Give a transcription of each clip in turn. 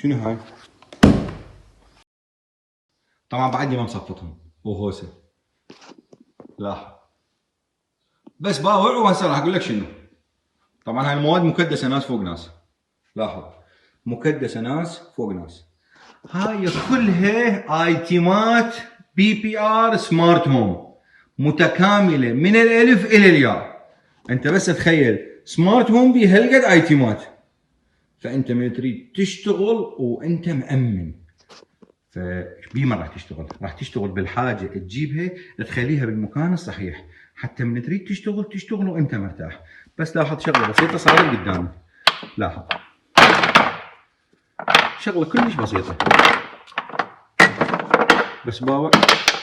شنو هاي؟ طبعا بعدني ما مصفطهم وهوسه. لاحظ بس باوع وهسه راح اقول لك شنو. طبعا هاي المواد مكدسه ناس فوق ناس. لاحظ مكدسه ناس فوق ناس. هاي كلها ايتمات بي ار سمارت هوم متكامله من الالف الى الياء. انت بس تخيل سمارت هوم بهالقد ايتمات، فانت ما تريد تشتغل وانت مأمن. فبما راح تشتغل بالحاجه تجيبها تخليها بالمكان الصحيح حتى من تريد تشتغل وانت مرتاح. بس لاحظ شغله بسيطه صارت قدامي. لاحظ شغله كلش بسيطه بس باوع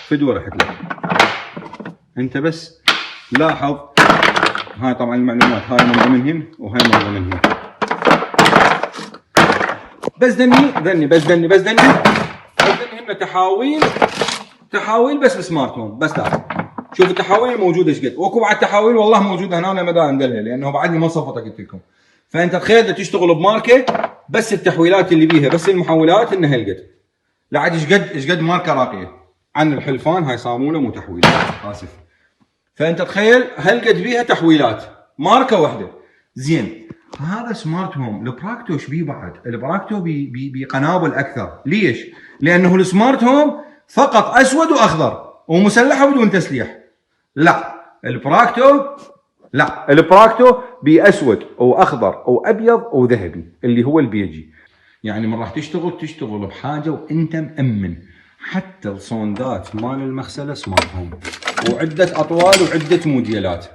فدوه رحت لك. انت بس لاحظ هاي طبعا المعلومات هاي من ضمنهن وهاي من ضمنهن. بس دني هن تحاويل بس سمارت هوم. بس لاحظ شوف التحاويل الموجوده ايش قد، واكو بعد تحاويل والله موجوده هنا مدى اندلها لانه بعدني ما صفطت قلت لكم. فانت تخيل تشتغل بماركه بس التحويلات اللي بيها بس المحولات انها هالقد. لا عاد ايش قد ماركه راقيه عن الحلفان. هاي صاموله مو تحويلات اسف. فانت تخيل هالقد بيها تحويلات ماركه واحده. زين هذا سمارت هوم. البراكتو ايش بيه بعد؟ البراكتو بقنابل اكثر. ليش؟ لانه السمارت هوم فقط اسود واخضر ومسلحه بدون تسليح. لا البراكتو باسود واخضر وابيض وذهبي اللي هو البيجي. يعني من راح تشتغل بحاجه وانت مأمن. حتى الصوندات مال المغسله سمارت هوم وعده اطوال وعده موديلات.